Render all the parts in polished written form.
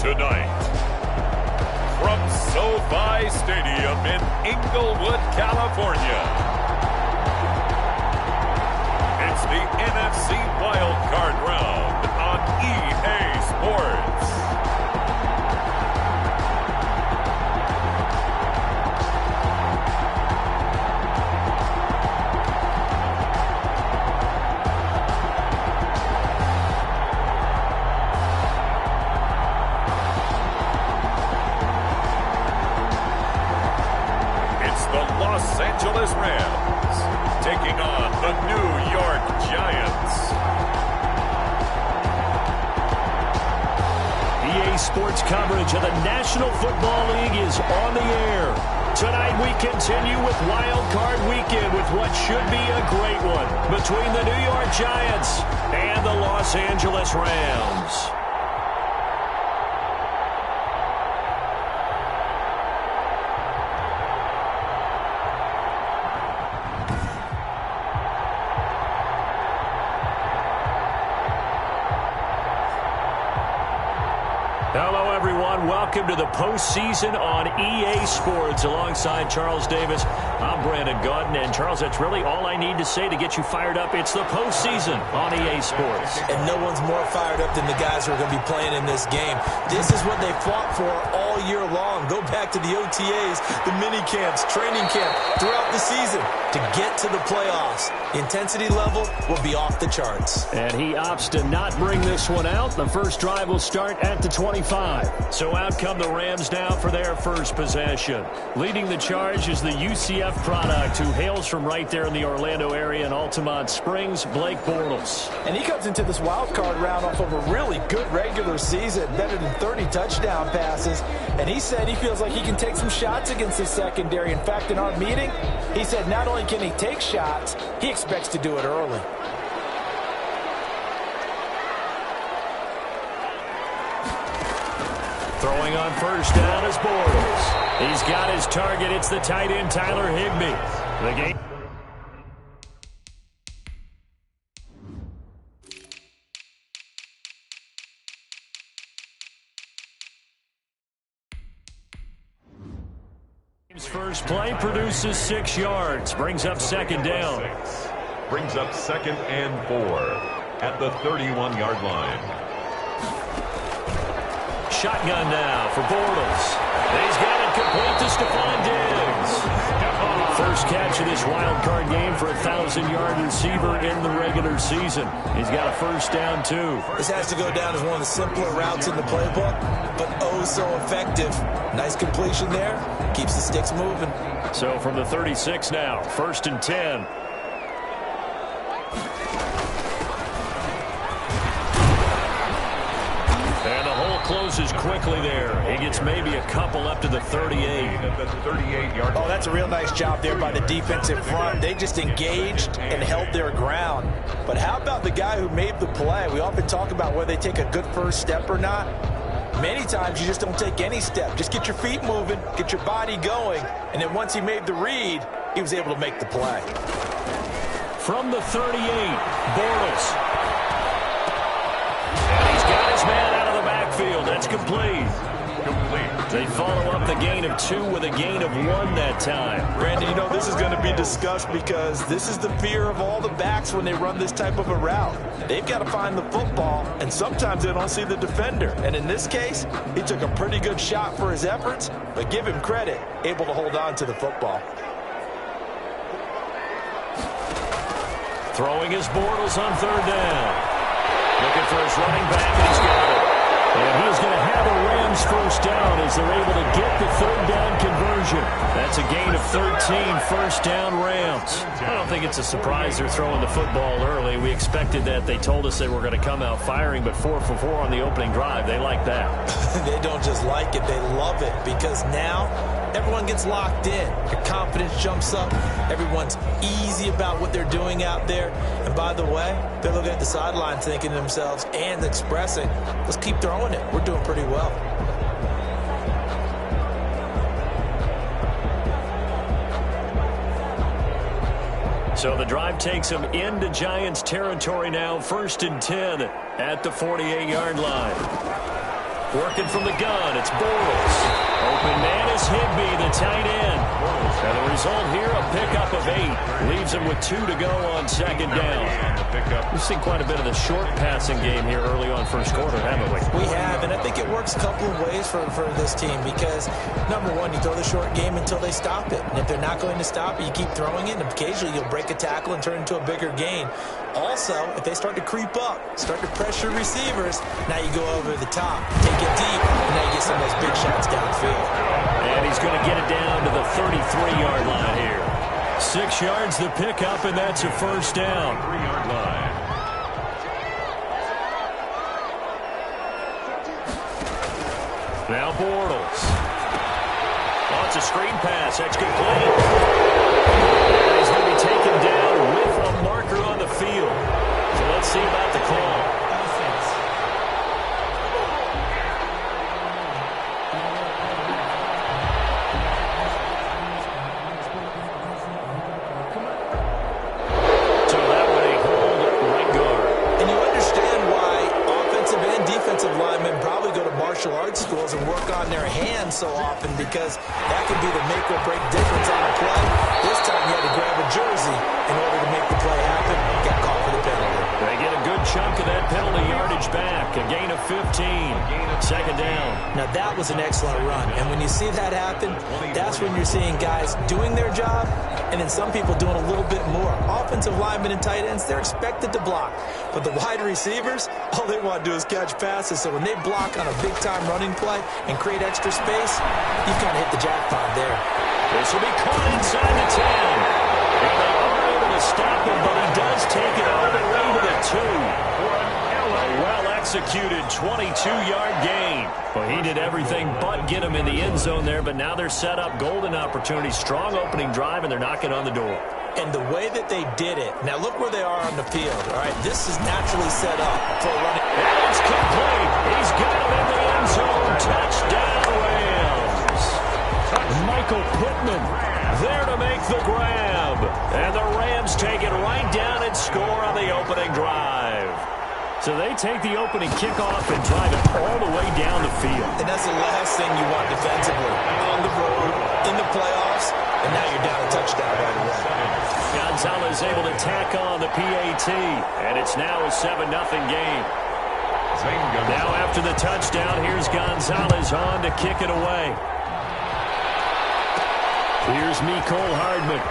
Tonight, from SoFi Stadium in Inglewood, California, it's the NFC Wildcard round on EA Sports. Los Angeles Rams taking on the New York Giants. EA Sports coverage of the National Football League is on the air. Tonight we continue with Wild Card Weekend with what should be a great one between the New York Giants and the Los Angeles Rams. Hello, everyone. Welcome to the postseason on EA Sports. Alongside Charles Davis, I'm Brandon Gaudin. And, Charles, that's really all I need to say to get you fired up. It's the postseason on EA Sports. And no one's more fired up than the guys who are going to be playing in this game. This is what they fought for all year long. Go back to the OTAs, the mini camps, training camp, throughout the season to get to the playoffs. The intensity level will be off the charts. And he opts to not bring this one out. The first drive will start at the 25. So out come the Rams now for their first possession. Leading the charge is the UCF product who hails from right there in the Orlando area in Altamont Springs, Blake Bortles. And he comes into this wild card round off of a really good regular season, better than 30 touchdown passes. And he said he feels like he can take some shots against the secondary. In fact, in our meeting, he said not only can he take shots, he expects to do it early. Throwing on first down is Bortles. He's got his target. It's the tight end, Tyler Higbee. The game. His first play produces 6 yards. Brings up second down. Brings up 2nd and 4 at the 31-yard line. Shotgun now for Bortles. He's got it complete to Stephon Diggs. First catch of this wild card game for a 1,000-yard receiver in the regular season. He's got a first down, too. This has to go down as one of the simpler routes in the playbook, but oh so effective. Nice completion there. Keeps the sticks moving. So from the 36 now, 1st and 10. Closes quickly there. He gets maybe a couple up to the 38. At the 38-yard line. Oh, that's a real nice job there by the defensive front. They just engaged and held their ground. But how about the guy who made the play? We often talk about whether they take a good first step or not. Many times you just don't take any step. Just get your feet moving, get your body going, and then once he made the read, he was able to make the play. From the 38, Bortles. And he's got his man out of the backfield. That's complete. They follow up the gain of 2 with a gain of 1 that time. Brandon, you know, this is going to be discussed because this is the fear of all the backs when they run this type of a route. They've got to find the football, and sometimes they don't see the defender. And in this case, he took a pretty good shot for his efforts, but give him credit, able to hold on to the football. Throwing his Bortles on 3rd down. Looking for his running back, and he's got it. And he's going to have a Rams first down as they're able to get the 3rd down conversion. That's a gain of 13, first down Rams. I don't think it's a surprise they're throwing the football early. We expected that. They told us they were going to come out firing, but 4 for 4 on the opening drive. They like that. They don't just like it, they love it, because now everyone gets locked in. Your confidence jumps up. Everyone's easy about what they're doing out there. And by the way, they're looking at the sideline thinking to themselves and expressing, let's keep throwing it. We're doing pretty well. So the drive takes them into Giants territory now. 1st and 10 at the 48-yard line. Working from the gun, it's Bortles. Open man is Higbee, the tight end. And the result here, a pickup of 8. Leaves him with 2 to go on second down. We've seen quite a bit of the short passing game here early on first quarter, haven't we? We have, and I think it works a couple of ways for this team because, number one, you throw the short game until they stop it. And if they're not going to stop it, you keep throwing it, and occasionally you'll break a tackle and turn it into a bigger gain. Also, if they start to creep up, start to pressure receivers, now you go over the top, take it deep, and now you get some of those big shots downfield. And he's going to get it down to the 33-yard line here. 6 yards the pickup, and that's a first down. 3-yard line. Now Bortles. Oh, it's a screen pass. That's complete. And he's going to be taken down with a marker on the field. So let's see about the call. So that would a hold right guard. And you understand why offensive and defensive linemen probably go to martial arts schools and work on their hands so often, because that could be the make or break difference on a play. This time you had to grab a jersey in order to make the play happen. Got caught for the penalty. They get a good chunk of that penalty yardage back. A gain of 15. Second down. Now that was an excellent run. And when you see that happen, that's when you're seeing guys doing their job and then some people doing a little bit more. Offensive linemen and tight ends, they're expected to block. But the wide receivers, all they want to do is catch passes. So when they block on a big-time running play and create extra space, you've kind of hit the jackpot there. This will be caught inside the 10. And they are able to stop him, but he does take it all the way to the 2. A well-executed 22-yard gain. Well, he did everything but get him in the end zone there, but now they're set up golden opportunity. Strong opening drive, and they're knocking on the door. And the way that they did it, now look where they are on the field. All right, this is naturally set up for a running. And it's complete. He's got him in the end zone. Touchdown, Rams. Michael Pittman there to make the grab. And the Rams take it right down and score on the opening drive. So they take the opening kickoff and drive it all the way down the field. And that's the last thing you want defensively. On the road, in the playoffs, and now you're down a touchdown right away. Gonzalez able to tack on the PAT, and it's now a 7-0 game. Now after the touchdown, here's Gonzalez on to kick it away. Here's Mecole Hardman.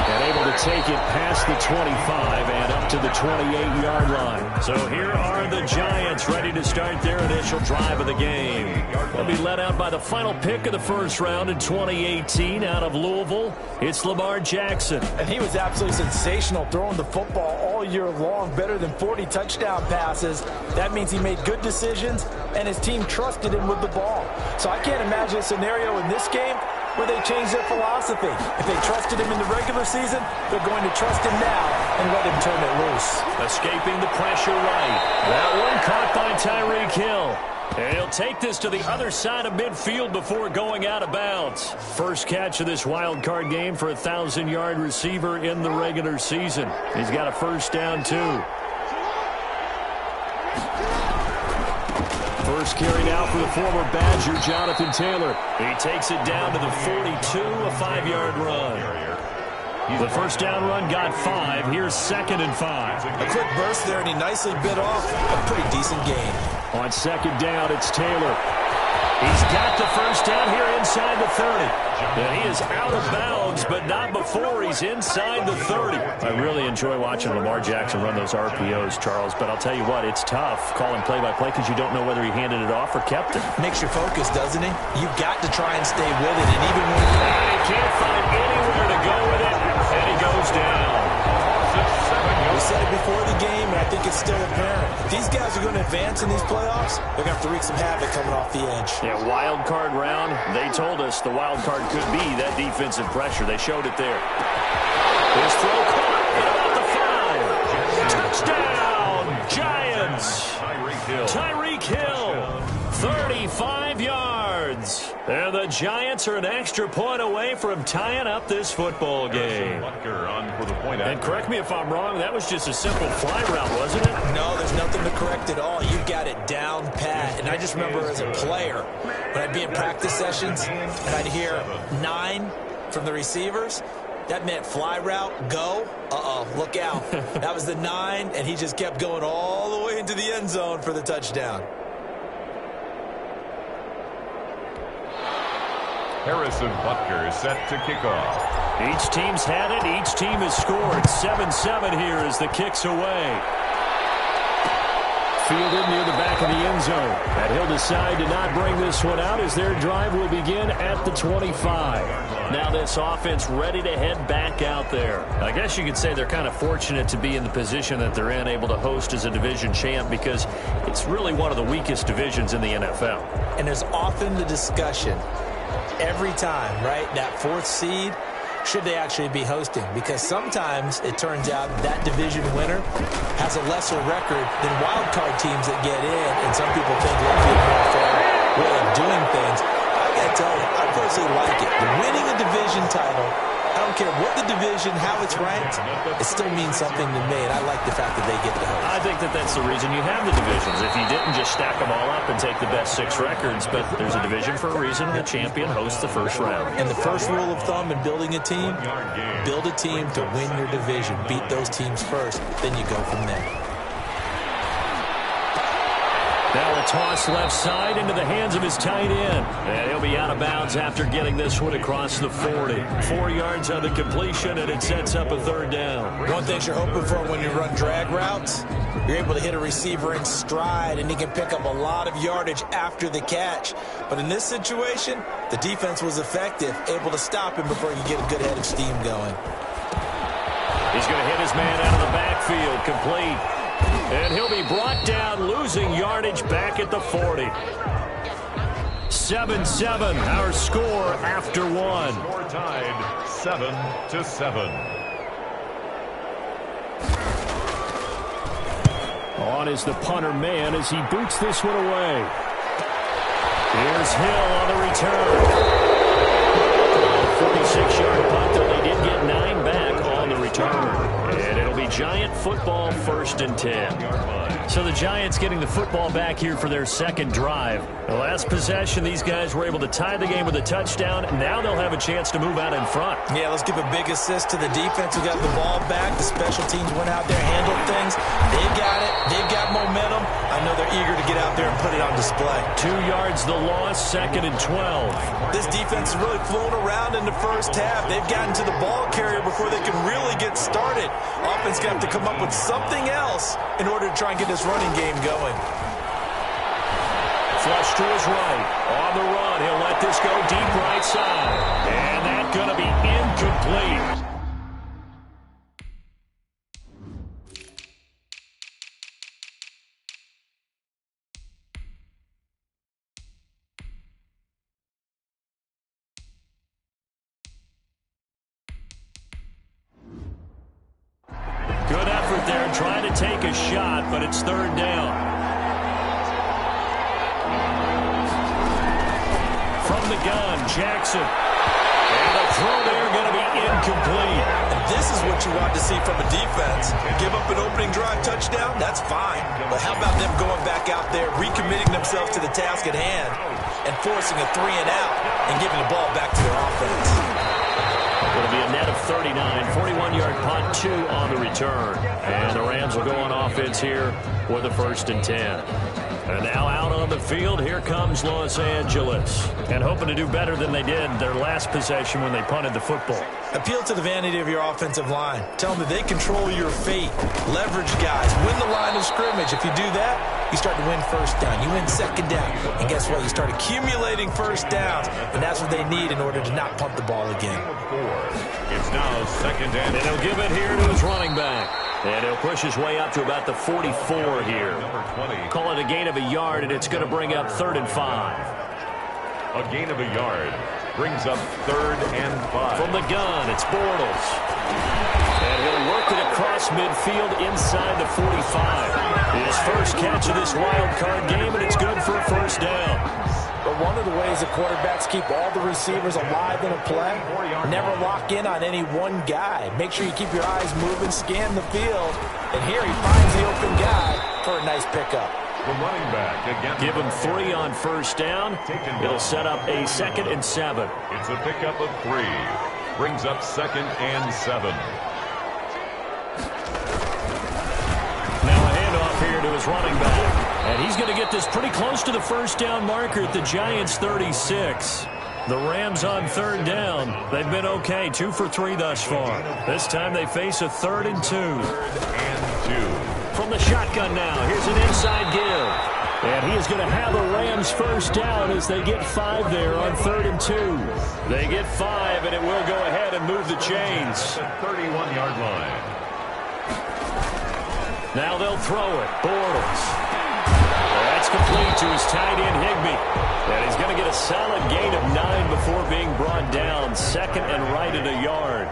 And able to take it past the 25 and up to the 28-yard line. So here are the Giants ready to start their initial drive of the game. They'll be led out by the final pick of the first round in 2018 out of Louisville. It's Lamar Jackson. And he was absolutely sensational throwing the football all year long, better than 40 touchdown passes. That means he made good decisions, and his team trusted him with the ball. So I can't imagine a scenario in this game where they change their philosophy. If they trusted him in the regular season, they're going to trust him now and let him turn it loose. Escaping the pressure right. That one caught by Tyreek Hill. And he'll take this to the other side of midfield before going out of bounds. First catch of this wild card game for a 1,000-yard receiver in the regular season. He's got a first down, too. First carry now for the former Badger, Jonathan Taylor. He takes it down to the 42, a 5-yard run. The first down run got 5. Here's 2nd and 5. A quick burst there, and he nicely bit off a pretty decent gain. On 2nd down, it's Taylor. He's got the first down here inside the 30. And he is out of bounds, but not before he's inside the 30. I really enjoy watching Lamar Jackson run those RPOs, Charles, but I'll tell you what, it's tough calling play-by-play because you don't know whether he handed it off or kept it. Makes you focus, doesn't it? You've got to try and stay with it, and even when he can't find anywhere to go with it, and he goes down. We said it before the game, and I think it's still apparent. If these guys are going to advance in these playoffs, they're going to have to wreak some havoc coming off the edge. Yeah, wild card round, they told us the wild card could be that defensive pressure. They showed it there. His throw caught at about the 5. Touchdown, Giants. Tyreek Hill, 35 yards. yards. And the Giants are an extra point away from tying up this football game. And correct me if I'm wrong, that was just a simple fly route, wasn't it? No, there's nothing to correct at all. You got it down pat. And I just remember as a player, when I'd be in practice sessions and I'd hear 9 from the receivers, that meant fly route, go. Look out. That was the 9, and he just kept going all the way into the end zone for the touchdown. Harrison Butker set to kick off. Each team's had it. Each team has scored. 7-7 here as the kick's away. Fielded near the back of the end zone. And he'll decide to not bring this one out as their drive will begin at the 25. Now this offense ready to head back out there. I guess you could say they're kind of fortunate to be in the position that they're in, able to host as a division champ, because it's really one of the weakest divisions in the NFL. And there's often the discussion every time, right, that 4th seed, should they actually be hosting? Because sometimes it turns out that division winner has a lesser record than wildcard teams that get in, and some people think that'd be a more fair way of doing things. I gotta tell you, I personally like it. The winning a division title, I don't care what the division, how it's ranked, it still means something to me, and I like the fact that they get to host. I think that that's the reason you have the divisions. If you didn't just stack them all up and take the best 6 records, but there's a division for a reason, and the champion hosts the first round. And the first rule of thumb in building a team, build a team to win your division. Beat those teams first, then you go from there. Now a toss left side into the hands of his tight end. And he'll be out of bounds after getting this one across the 40. 4 yards on the completion, and it sets up a 3rd down. One thing you're hoping for when you run drag routes, you're able to hit a receiver in stride, and he can pick up a lot of yardage after the catch. But in this situation, the defense was effective, able to stop him before he could get a good head of steam going. He's going to hit his man out of the backfield, complete. And he'll be brought down, losing yardage back at the 40. 7-7, our score after 1. Score tied 7-7. On is the punter man as he boots this one away. Here's Hill on the return. 46-yard punt, though they did get 9 back on the return. And it'll be Giant football, 1st and 10. So the Giants getting the football back here for their 2nd drive. The last possession, these guys were able to tie the game with a touchdown. Now they'll have a chance to move out in front. Yeah, let's give a big assist to the defense who got the ball back. The special teams went out there, handled things. They got it. They've got momentum. I know they're eager to get out there and put it on display. 2 yards the loss, 2nd and 12. This defense has really flown around in the first half. They've gotten to the ball carrier before they can really get started. Offense got to come up with something else in order to try and get this running game going. Flush to his right. On the run, he'll let this go deep right side. And that's going to be incomplete. Good effort there, trying to take a shot, but it's 3rd down. From the gun, Jackson. And the throw there going to be incomplete. And this is what you want to see from a defense. Give up an opening drive touchdown, that's fine. But how about them going back out there, recommitting themselves to the task at hand, and forcing a 3 and out, and giving the ball back to their offense. It'll be a net of 39, 41-yard punt, 2 on the return. And the Rams will go on offense here with a 1st and 10. And now out on the field, here comes Los Angeles. And hoping to do better than they did their last possession when they punted the football. Appeal to the vanity of your offensive line. Tell them that they control your fate. Leverage guys. Win the line of scrimmage. If you do that, you start to win 1st down. You win 2nd down. And guess what? You start accumulating 1st downs. And that's what they need in order to not punt the ball again. It's now 2nd and... And he'll give it here to his running back. And he'll push his way up to about the 44 here. Call it a gain of a yard, and it's going to bring up 3rd and 5. A gain of a yard brings up 3rd and 5. From the gun, it's Bortles. And he'll work it across midfield inside the 45. His first catch of this wild card game, and it's good for a 1st down. But one of the ways the quarterbacks keep all the receivers alive in a play, never lock in on any one guy. Make sure you keep your eyes moving, scan the field, and here he finds the open guy for a nice pickup. The running back again. Give him 3 on first down. It'll set up a 2nd and 7. It's a pickup of 3. Brings up 2nd and 7. Now a handoff here to his running back. And he's going to get this pretty close to the first down marker at the Giants' 36. The Rams on 3rd down. They've been okay, 2 for 3 thus far. This time they face a 3rd and 2. 3rd and 2. From the shotgun now, here's an inside give. And he is going to have a Rams first down as they get 5 there on 3rd and 2. They get 5, and it will go ahead and move the chains. 31-yard line. Now they'll throw it. Bortles. That's complete to his tight end, Higbee. And he's going to get a solid gain of 9 before being brought down. 2nd and right at a yard.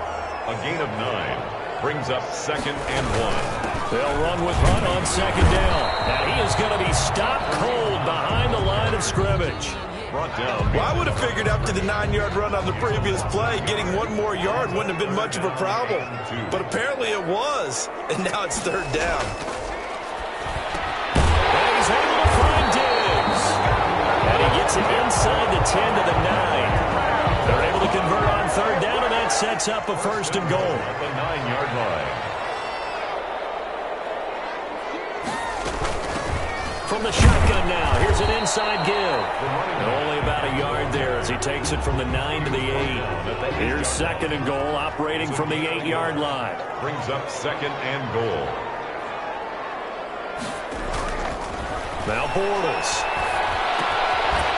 A gain of 9 brings up 2nd and 1. They'll run with Hunt on 2nd down. And he is going to be stopped cold behind the line of scrimmage. Brought down. Well, I would have figured after the 9-yard run on the previous play, getting 1 more yard wouldn't have been much of a problem. But apparently it was. And now it's 3rd down. And he's able to find Diggs. And he gets it inside the 10 to the 9. They're able to convert on 3rd down, and that sets up a 1st and goal. At the 9-yard line. From the shotgun now, here's an inside give. And only about a yard there as he takes it from the 9 to the 8. Here's 2nd and goal, operating from the 8-yard line. Brings up 2nd and goal. Now Bortles.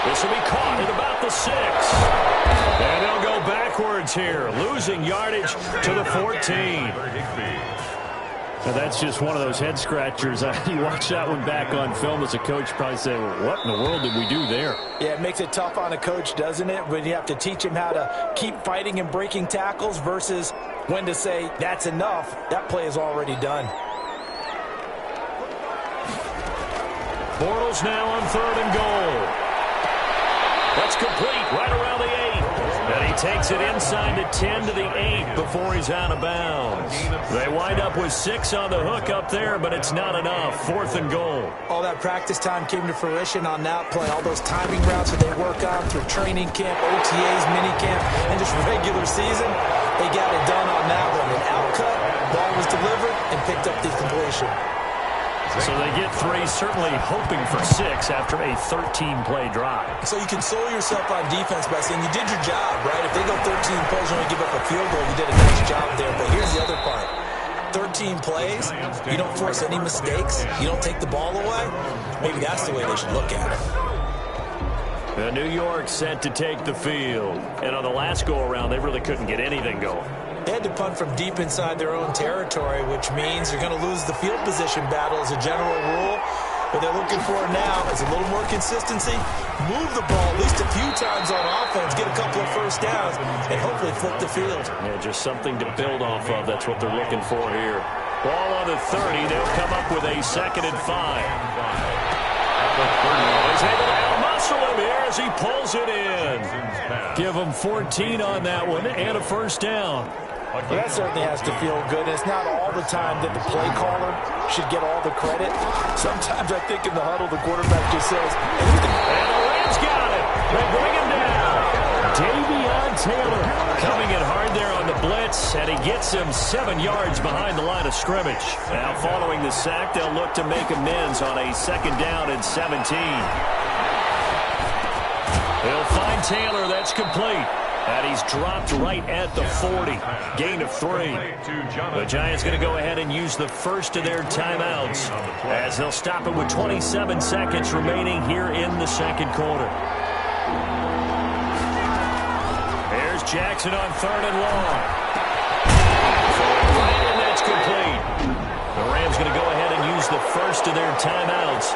This will be caught at about the 6. And they'll go backwards here, losing yardage to the 14. Now that's just one of those head scratchers. You watch that one back on film as a coach, probably say, well, what in the world did we do there? Yeah, it makes it tough on a coach, doesn't it? When you have to teach him how to keep fighting and breaking tackles versus when to say, that's enough. That play is already done. Bortles now on 3rd and goal. That's complete right around the 8. And he takes it inside the 10 to the 8 before he's out of bounds. They wind up with 6 on the hook up there, but it's not enough. 4th and goal. All that practice time came to fruition on that play. All those timing routes that they work on through training camp, OTAs, minicamp, and just regular season, they got it done on that one. An outcut, ball was delivered, and picked up the completion. So they get 3, certainly hoping for 6 after a 13-play drive. So you console yourself on defense by saying you did your job, right? If they go 13 plays and only give up a field goal, you did a nice job there. But here's the other part. 13 plays, you don't force any mistakes, you don't take the ball away. Maybe that's the way they should look at it. The New York set to take the field. And on the last go-around, they really couldn't get anything going. They had to punt from deep inside their own territory, which means you're going to lose the field position battle as a general rule. What they're looking for now is a little more consistency, move the ball at least a few times on offense, get a couple of first downs, and hopefully flip the field. Yeah, just something to build off of. That's what they're looking for here. Ball on the 30. They'll come up with a 2nd and 5. He's able to out-muscle him here as he pulls it in. Give him 14 on that one and a first down. Well, that certainly has to feel good. It's not all the time that the play caller should get all the credit. Sometimes I think in the huddle, the quarterback just says, and the Rams got it. They bring him down. Davion Taylor coming in hard there on the blitz, and he gets him 7 yards behind the line of scrimmage. Now following the sack, they'll look to make amends on a 2nd down and 17. They'll find Taylor. That's complete. And he's dropped right at the 40. Gain of 3. The Giants going to go ahead and use the first of their timeouts as they'll stop it with 27 seconds remaining here in the 2nd quarter. Here's Jackson on 3rd and long. Right, and that's complete. The Rams going to go ahead and use the first of their timeouts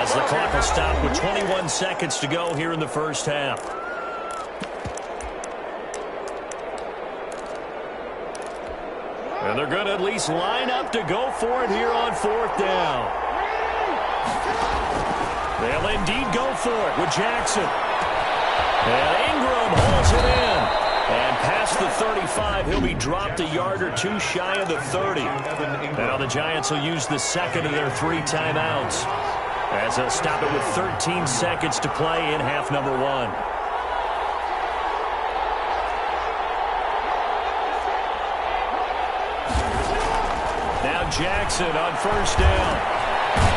as the clock will stop with 21 seconds to go here in the first half. And they're going to at least line up to go for it here on 4th down. They'll indeed go for it with Jackson. And Ingram holds it in. And past the 35, he'll be dropped a yard or two shy of the 30. Now the Giants will use the second of their 3 timeouts as they'll stop it with 13 seconds to play in half number 1. Now Jackson on first down.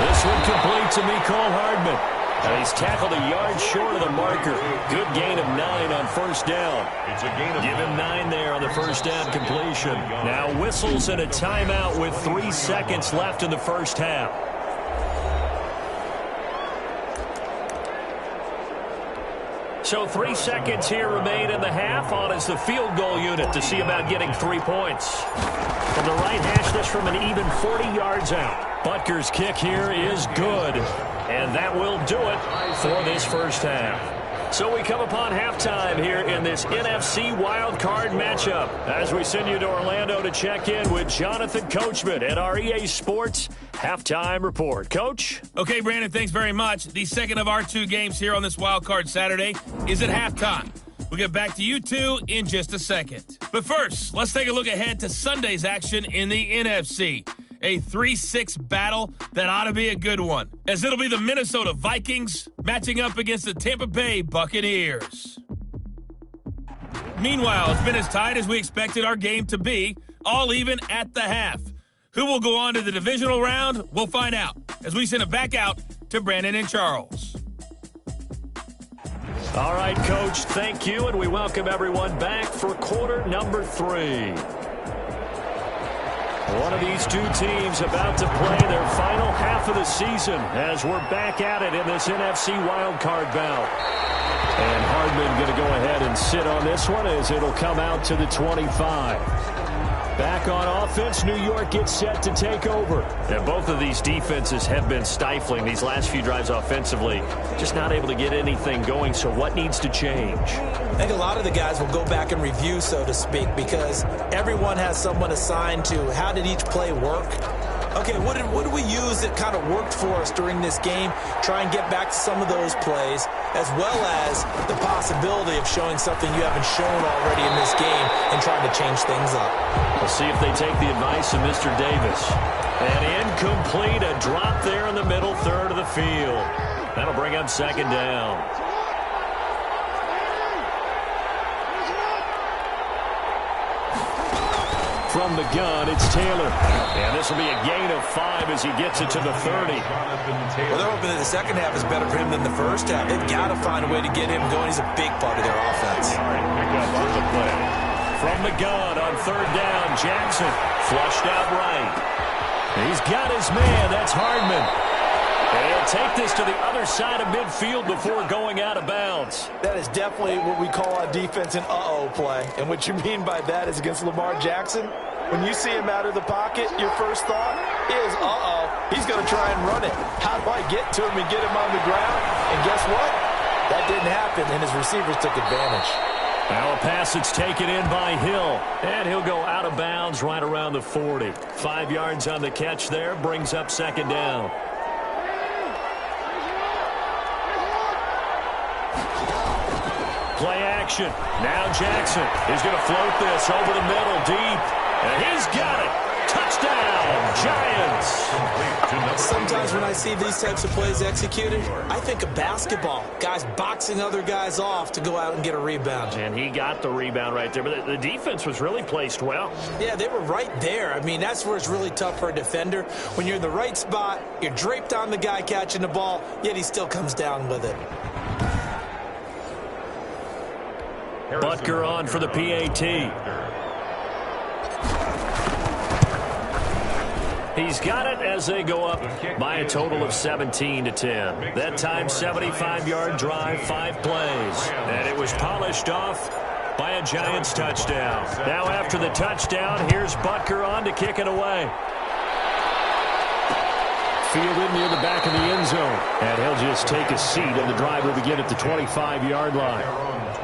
This one complete to Mecole Hardman. And he's tackled a yard short of the marker. Good gain of 9 on first down. Give him 9 there on the first down completion. Now whistles and a timeout with 3 seconds left in the first half. So 3 seconds here remain in the half. On is the field goal unit to see about getting 3 points. From the right hash, this from an even 40 yards out. Butker's kick here is good. And that will do it for this first half. So we come upon halftime here in this NFC Wildcard matchup as we send you to Orlando to check in with Jonathan Coachman at our EA Sports Halftime Report. Coach? Okay, Brandon, thanks very much. The second of our 2 games here on this Wildcard Saturday is at halftime. We'll get back to you two in just a second. But first, let's take a look ahead to Sunday's action in the NFC. A 3-6 battle that ought to be a good one, as it'll be the Minnesota Vikings matching up against the Tampa Bay Buccaneers. Meanwhile, it's been as tight as we expected our game to be, all even at the half. Who will go on to the divisional round? We'll find out as we send it back out to Brandon and Charles. All right, Coach, thank you, and we welcome everyone back for quarter number 3. One of these 2 teams about to play their final half of the season as we're back at it in this NFC wildcard bout. And Hardman going to go ahead and sit on this one as it'll come out to the 25. Back on offense, New York gets set to take over. And both of these defenses have been stifling these last few drives offensively. Just not able to get anything going, so what needs to change? I think a lot of the guys will go back and review, so to speak, because everyone has someone assigned to how did each play work. Okay, what did we use that kind of worked for us during this game? Try and get back to some of those plays, as well as the possibility of showing something you haven't shown already in this game and trying to change things up. We'll see if they take the advice of Mr. Davis. And incomplete, a drop there in the middle third of the field. That'll bring up second down. From the gun, it's Taylor. And this will be a gain of 5 as he gets it to the 30. Well, they're hoping that the second half is better for him than the first half. They've got to find a way to get him going. He's a big part of their offense. All right, pick up on the play. From the gun on third down, Jackson flushed out right. He's got his man. That's Hardman. And he'll take this to the other side of midfield before going out of bounds. That is definitely what we call a defense an uh-oh play. And what you mean by that is against Lamar Jackson, when you see him out of the pocket, your first thought is, uh-oh, he's going to try and run it. How do I get to him and get him on the ground? And guess what? That didn't happen, and his receivers took advantage. Now a pass that's taken in by Hill. And he'll go out of bounds right around the 40. 5 yards on the catch there, brings up second down. Play action. Now Jackson is going to float this over the middle deep. And he's got it. Touchdown, Giants. Sometimes when I see these types of plays executed, I think of basketball. Guys boxing other guys off to go out and get a rebound. And he got the rebound right there. But the defense was really placed well. Yeah, they were right there. I mean, that's where it's really tough for a defender. When you're in the right spot, you're draped on the guy catching the ball, yet he still comes down with it. Butker on for the PAT. He's got it as they go up by a total of 17-10. That time, 75-yard drive, 5 plays. And it was polished off by a Giants touchdown. Now after the touchdown, here's Butker on to kick it away. fielded near the back of the end zone. And he'll just take a seat, and the drive will begin at the 25-yard line.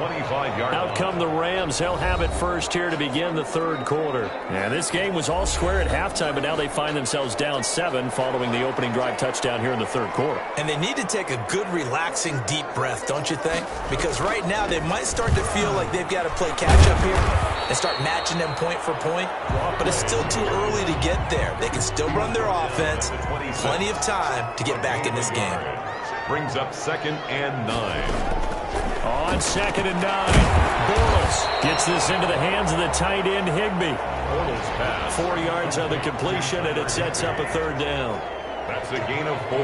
Out come the Rams. They'll have it first here to begin the third quarter. And this game was all square at halftime, but now they find themselves down 7 following the opening drive touchdown here in the third quarter. And they need to take a good, relaxing, deep breath, don't you think? Because right now they might start to feel like they've got to play catch-up here and start matching them point for point. But it's still too early to get there. They can still run their offense. Plenty of time to get back in this game. Brings up 2nd and 9. On 2nd and 9, Bortles gets this into the hands of the tight end, Higbee. 4 yards on the completion, and it sets up a third down. That's a gain of 4.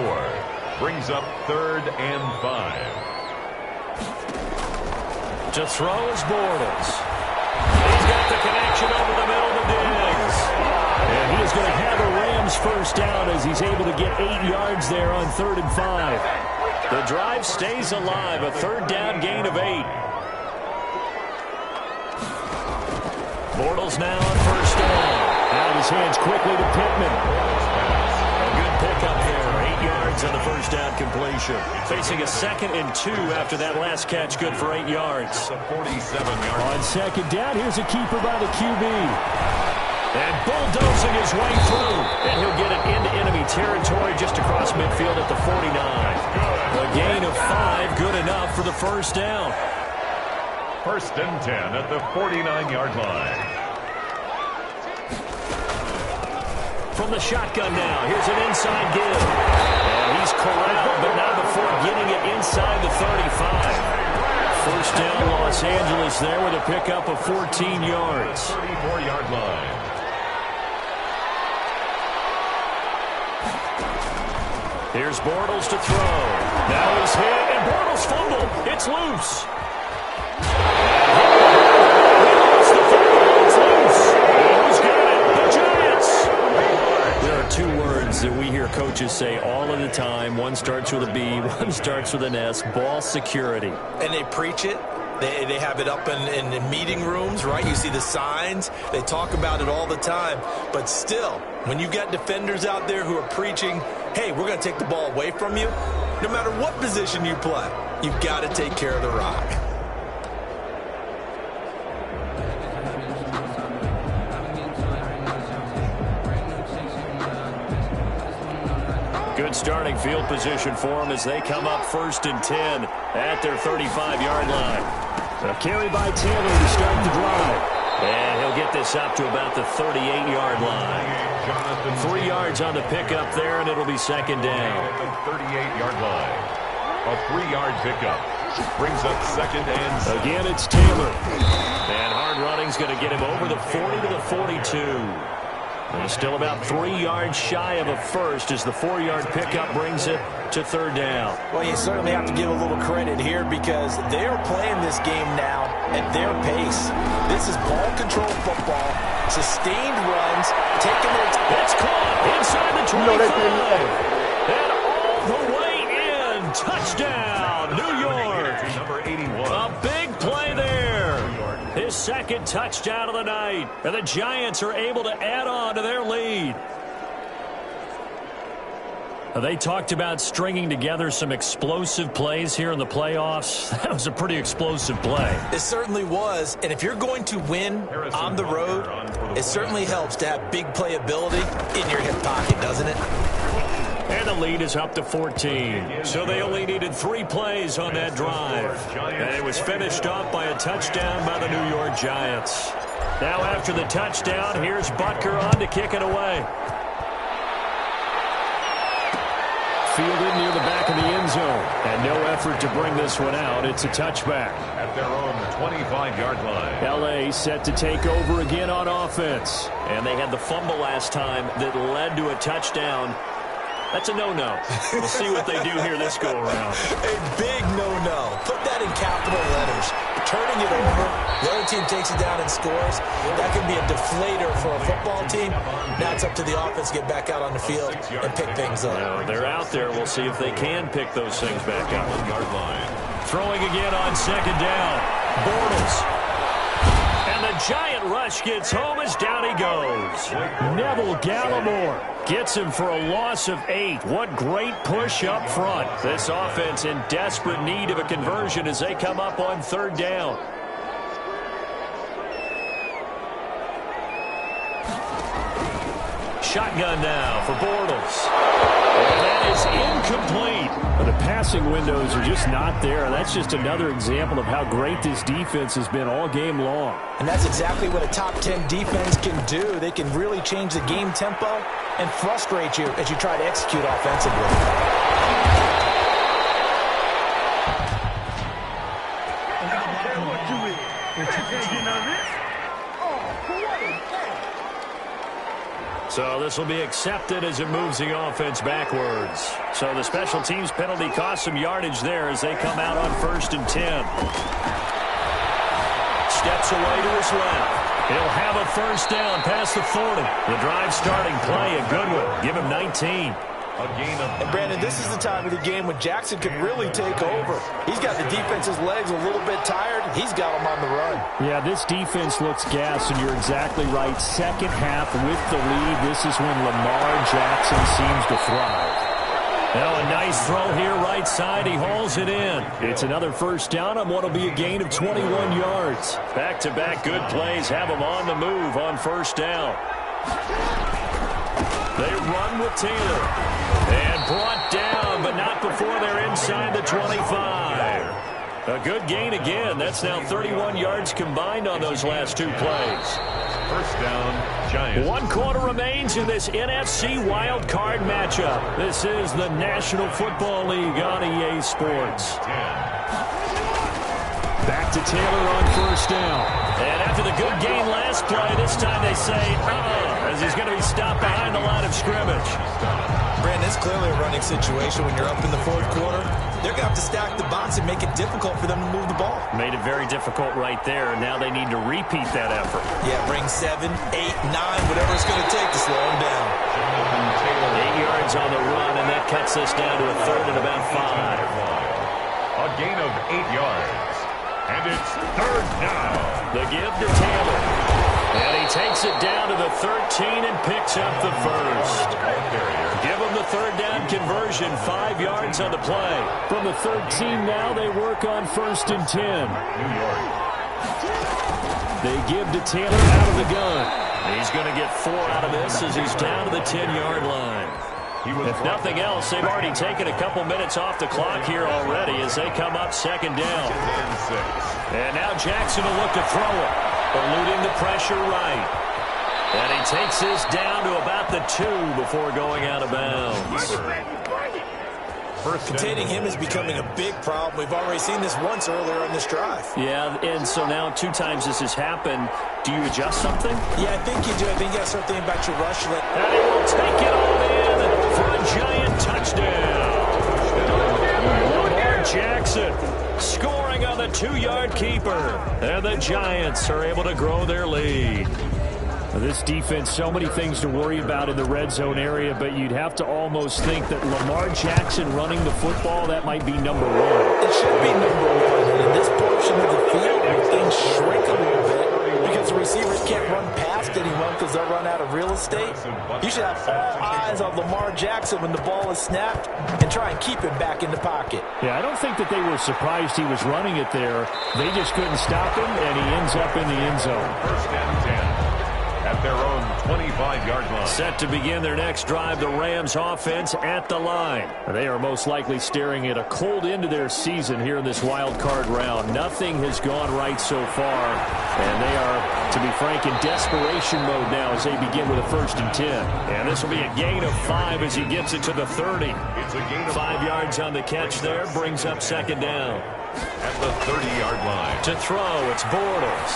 Brings up 3rd and 5. To throw is Bortles. He's got the connection over the middle to Diggs. And he is going to have a Rams first down as he's able to get 8 yards there on 3rd and 5. The drive stays alive, a third down gain of 8. Bortles now on first down. Out of his hands quickly to Pittman. A good pickup there, 8 yards on the first down completion. Facing a 2nd and 2 after that last catch, good for 8 yards. 47-yard. On 2nd down, here's a keeper by the QB. And bulldozing his way through. And he'll get it into enemy territory just across midfield at the 49. A gain of 5, good enough for the first down. 1st and 10 at the 49-yard line. From the shotgun now, here's an inside give. And he's corralled, but not before getting it inside the 35. First down, Los Angeles there with a pickup of 14 yards. 34-yard line. Here's Bortles to throw. Now he's hit, and Bortles fumbled. It's loose. It's loose. Who's got it? The Giants. There are 2 words that we hear coaches say all of the time. One starts with a B, one starts with an S. Ball security. And they preach it. They have it up in meeting rooms, right? You see the signs. They talk about it all the time. But still, when you got defenders out there who are preaching, hey, we're going to take the ball away from you, no matter what position you play, you've got to take care of the rock. Good starting field position for them as they come up 1st and 10 at their 35-yard line. A carry by Taylor to start the drive. And he'll get this up to about the 38-yard line. 3 yards on the pickup there, and it'll be 2nd down. At the 38-yard line. A 3-yard pickup. Brings up 2nd and 7. Again, it's Taylor. And hard running's going to get him over the 40 to the 42. And still about 3 yards shy of a first as the 4-yard pickup brings it to 3rd down. Well, you certainly have to give a little credit here because they're playing this game now at their pace. This is ball control football, sustained runs, taking their... It's caught inside the 25. And all the way in. Touchdown, New York. Number 81. A big play there. His 2nd touchdown of the night. And the Giants are able to add on to their lead. They talked about stringing together some explosive plays here in the playoffs. That was a pretty explosive play. It certainly was. And if you're going to win on the road, it certainly helps to have big playability in your hip pocket, doesn't it? And the lead is up to 14. So they only needed 3 plays on that drive. And it was finished off by a touchdown by the New York Giants. Now after the touchdown, here's Butker on to kick it away. Fielded near the back of the end zone. And no effort to bring this one out. It's a touchback. At their own 25-yard line. L.A. set to take over again on offense. And they had the fumble last time that led to a touchdown. That's a no-no. We'll see what they do here this go-around. A big no-no. Put that in capital letters. Turning it over, the other team takes it down and scores. That could be a deflator for a football team. Now it's up to the offense to get back out on the field and pick things up. Now, they're out there. We'll see if they can pick those things back up. 1-yard line. Throwing again on 2nd down. Bortles. And the giant rush gets home as down he goes. Neville Gallimore gets him for a loss of 8. What great push up front. This offense in desperate need of a conversion as they come up on 3rd down. Shotgun now for Bortles. And that is incomplete. The passing windows are just not there. That's just another example of how great this defense has been all game long. And that's exactly what a top 10 defense can do. They can really change the game tempo and frustrate you as you try to execute offensively. So this will be accepted as it moves the offense backwards. So the special teams penalty cost some yardage there as they come out on 1st and 10. Steps away to his left. He'll have a 1st down past the 40. The drive starting play, a good one. Give him 19. And Brandon, this is the time of the game when Jackson could really take over. He's got the defense's legs a little bit tired. He's got them on the run. Yeah, this defense looks gassed, and you're exactly right. Second half with the lead, this is when Lamar Jackson seems to thrive. Now a nice throw here right side. He hauls it in. It's another 1st down on what will be a gain of 21 yards. Back-to-back good plays have him on the move on 1st down. They run with Taylor. And brought down, but not before they're inside the 25. A good gain again. That's now 31 yards combined on those last 2 plays. 1st down, Giants. 1 quarter remains in this NFC Wildcard matchup. This is the National Football League on EA Sports. Back to Taylor on 1st down. And after the good gain last play, this time they say, as he's going to be stopped behind the line of scrimmage. Brandon, it's clearly a running situation when you're up in the 4th quarter. They're going to have to stack the box and make it difficult for them to move the ball. Made it very difficult right there. Now they need to repeat that effort. Yeah, bring 7, 8, 9, whatever it's going to take to slow them down. 8 yards on the run, and that cuts us down to a 3rd and about 5. A gain of 8 yards. And it's 3rd down. The give to Taylor. And he takes it down to the 13 and picks up the 1st. Give him the 3rd down conversion, 5 yards on the play. From the 13 now, they work on 1st and 10. New York. They give to Taylor out of the gun. He's going to get 4 out of this as he's down to the 10-yard line. If nothing else, they've already taken a couple minutes off the clock here already as they come up 2nd down. And now Jackson will look to throw it, eluding the pressure right. And he takes this down to about the 2 before going out of bounds. Containing him is becoming a big problem. We've already seen this once earlier on this drive. Yeah, and so now 2 times this has happened. Do you adjust something? Yeah, I think you do. I think you got something about your rush. And he will take it all in for a giant touchdown. Lamar Jackson scoring on the 2-yard keeper. And the Giants are able to grow their lead. This defense, so many things to worry about in the red zone area, but you'd have to almost think that Lamar Jackson running the football, that might be number 1. It should be number 1. In this portion of the field, things shrink a little bit because the receivers can't run past anyone because they'll run out of real estate. You should have all eyes on Lamar Jackson when the ball is snapped and try and keep him back in the pocket. Yeah, I don't think that they were surprised he was running it there. They just couldn't stop him, and he ends up in the end zone. 1st and 10. At their own 25-yard line. Set to begin their next drive, the Rams offense at the line. They are most likely staring at a cold end to their season here in this wild card round. Nothing has gone right so far, and they are, to be frank, in desperation mode now as they begin with a 1st and 10. And this will be a gain of 5 as he gets it to the 30. It's a gain of 5 yards on the catch there, brings up 2nd down. At the 30-yard line. To throw, it's Bortles.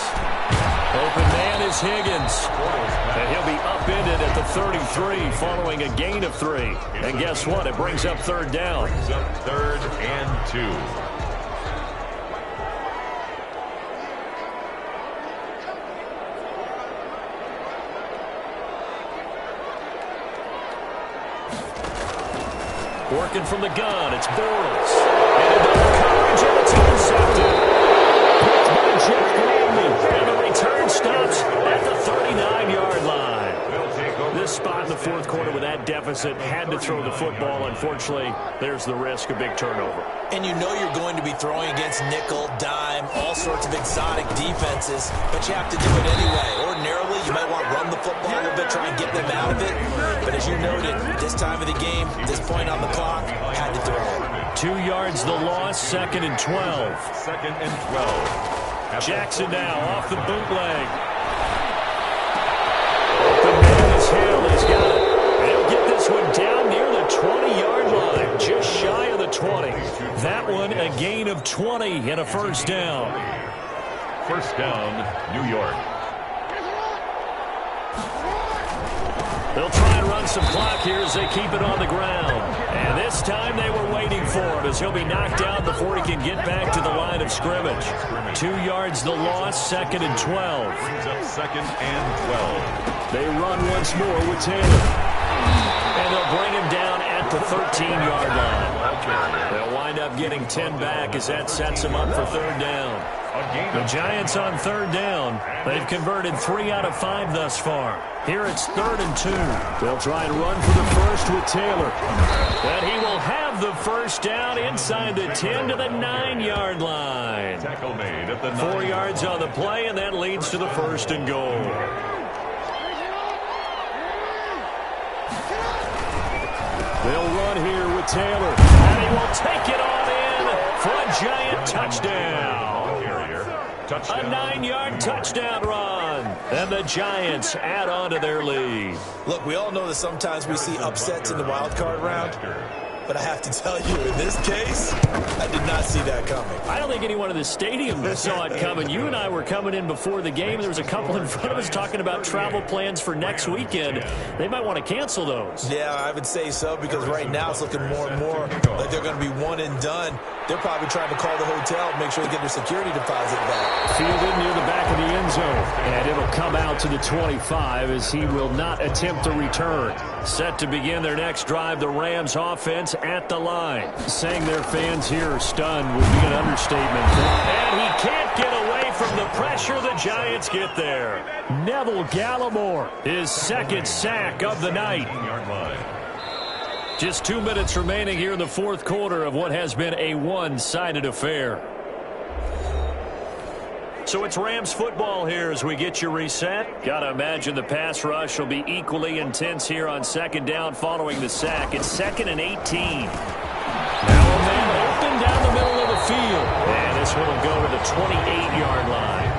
Open man is Higgins. And he'll be upended at the 33 following a gain of 3. And guess what? It brings up 3rd down. Brings up 3rd and 2. Working from the gun, it's Bortles. And a double coverage, and it's intercepted. Picked by Jeff Gladney. And the return stop deficit, had to throw the football. Unfortunately, there's the risk of big turnover. And you know you're going to be throwing against nickel, dime, all sorts of exotic defenses, but you have to do it anyway. Ordinarily, you might want to run the football a little bit, try and get them out of it. But as you noted, this time of the game, this point on the clock, had to throw it. 2 yards the loss, 2nd and 12. 2nd and 12. Jackson now off the bootleg. Open man is Hill. He's got it. They'll get this one down near the 20-yard line, just shy of the 20. That one a gain of 20 and a first down. First down, New York. They'll try and run some clock here as they keep it on the ground. And this time they were waiting for him as he'll be knocked out before he can get back to the line of scrimmage. 2 yards the loss, 2nd and 12. Brings up 2nd and 12. They run once more with Taylor. And they'll bring him down at the 13-yard line. They'll wind up getting 10 back as that sets them up for 3rd down. The Giants on 3rd down. They've converted 3 out of 5 thus far. Here it's 3rd and 2. They'll try and run for the first with Taylor. And he will have the first down inside the 10 to the 9-yard line. Tackle made at the 9. 4 yards on the play, and that leads to the 1st and goal. They'll run here with Taylor. And he will take it on in for a Giant touchdown. A 9-yard touchdown run. And the Giants add on to their lead. Look, we all know that sometimes we see upsets in the wild card round. But I have to tell you, in this case, I did not see that coming. I don't think anyone in the stadium saw it coming. You and I were coming in before the game. There was a couple in front of us talking about travel plans for next weekend. They might want to cancel those. Yeah, I would say so, because right now it's looking more and more like they're going to be one and done. They're probably trying to call the hotel and make sure they get their security deposit back. Fielded near the back of the end zone. And it'll come out to the 25 as he will not attempt to return. Set to begin their next drive, the Rams offense at the line. Saying their fans here are stunned would be an understatement. And he can't get away from the pressure. The Giants get there. Neville Gallimore, his 2nd sack of the night. Just 2 minutes remaining here in the 4th quarter of what has been a one-sided affair. So it's Rams football here as we get you reset. Got to imagine the pass rush will be equally intense here on 2nd down following the sack. It's 2nd and 18. Now a man open down the middle of the field. And this one will go to the 28-yard line.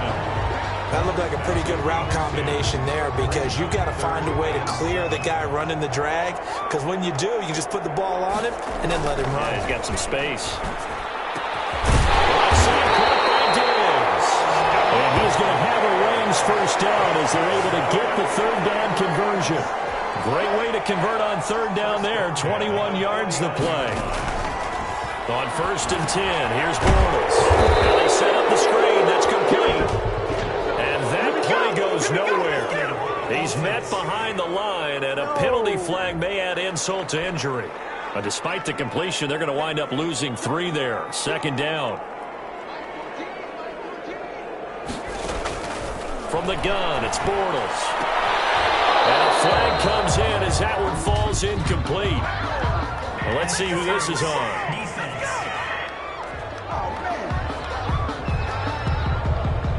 That looked like a pretty good route combination there, because you got to find a way to clear the guy running the drag, because when you do, you just put the ball on him and then let him run. Yeah, he's got some space. And he's going to have a Rams first down as they're able to get the 3rd down conversion. Great way to convert on 3rd down there. 21 yards the play. On 1st and 10, here's Bortles. Now they set up the screen. That's complete. And that play goes nowhere. He's met behind the line, and a penalty flag may add insult to injury. But despite the completion, they're going to wind up losing 3 there. 2nd down. From the gun, it's Bortles. And a flag comes in as that one falls incomplete. Well, let's see who this is on.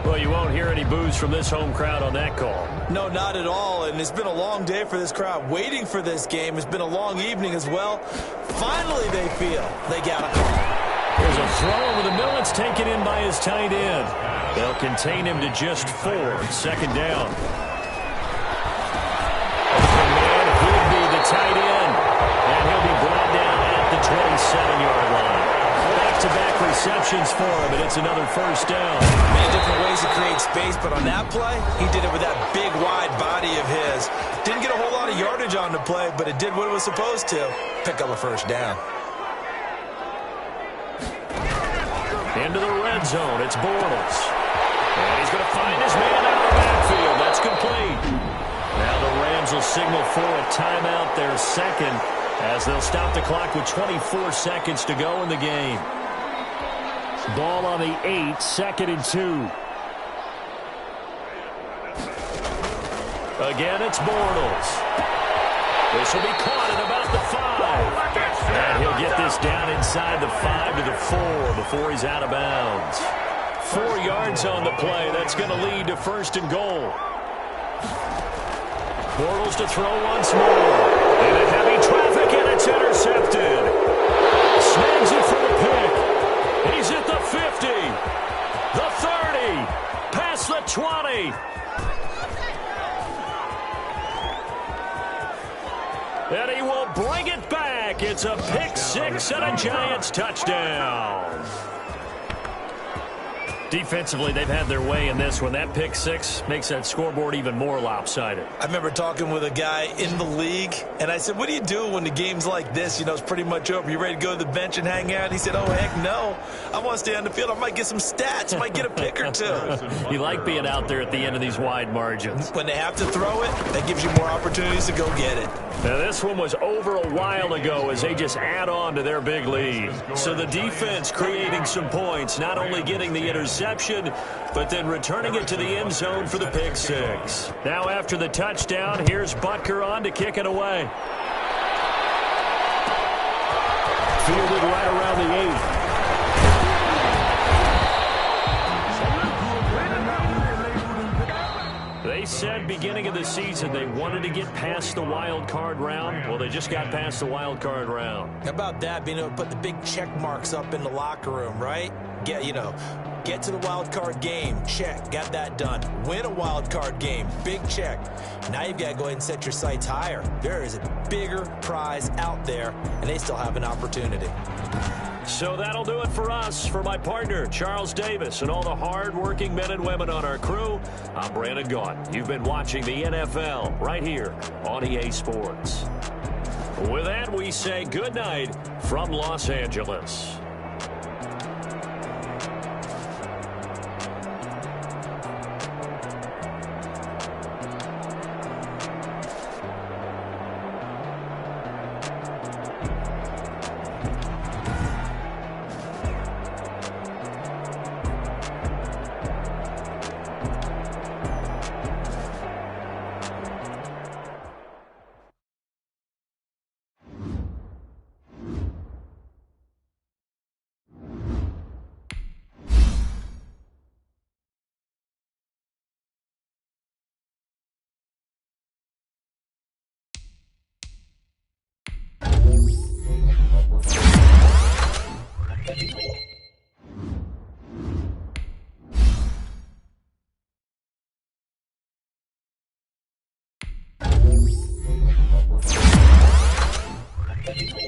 Well, you won't hear any boos from this home crowd on that call. No, not at all. And it's been a long day for this crowd waiting for this game. It's been a long evening as well. Finally, they feel they got a call. There's a throw over the middle. It's taken in by his tight end. They'll contain him to just 4. 2nd down. And he'll be the tight end. And he'll be brought down at the 27-yard line. Back-to-back receptions for him, and it's another first down. Many different ways to create space, but on that play, he did it with that big, wide body of his. Didn't get a whole lot of yardage on the play, but it did what it was supposed to. Pick up a first down. Into the red zone, it's Bortles. And he's going to find his man out of the backfield. That's complete. Now the Rams will signal for a timeout, their 2nd, as they'll stop the clock with 24 seconds to go in the game. Ball on the 8, 2nd and 2. Again, it's Bortles. This will be caught at about the 5. And he'll get this down inside the 5 to the 4 before he's out of bounds. 4 yards on the play. That's going to lead to 1st and goal. Bortles to throw once more. Into heavy traffic, and it's intercepted. Snags it for the pick. He's at the 50. The 30. Past the 20. And he will bring it back. It's a pick 6 and a Giants touchdown. Defensively, they've had their way in this one. That pick 6 makes that scoreboard even more lopsided. I remember talking with a guy in the league, and I said, what do you do when the game's like this? You know, it's pretty much over. You ready to go to the bench and hang out? He said, oh, heck no. I want to stay on the field. I might get some stats. I might get a pick or 2. You like being out there at the end of these wide margins. When they have to throw it, that gives you more opportunities to go get it. Now, this one was over a while ago as they just add on to their big lead. So the defense creating some points, not only getting the interception, but then returning it to the end zone for the pick 6. Now after the touchdown, here's Butker on to kick it away. Fielded right around the 8. They said beginning of the season they wanted to get past the wild card round. Well, they just got past the wild card round. How about that, being able to put the big check marks up in the locker room, right? Get to the wild card game, check, got that done. Win a wild card game, big check. Now you've got to go ahead and set your sights higher. There is a bigger prize out there, and they still have an opportunity. So that'll do it for us. For my partner, Charles Davis, and all the hard-working men and women on our crew, I'm Brandon Gaudin. You've been watching the NFL right here on EA Sports. With that, we say good night from Los Angeles. Thank you.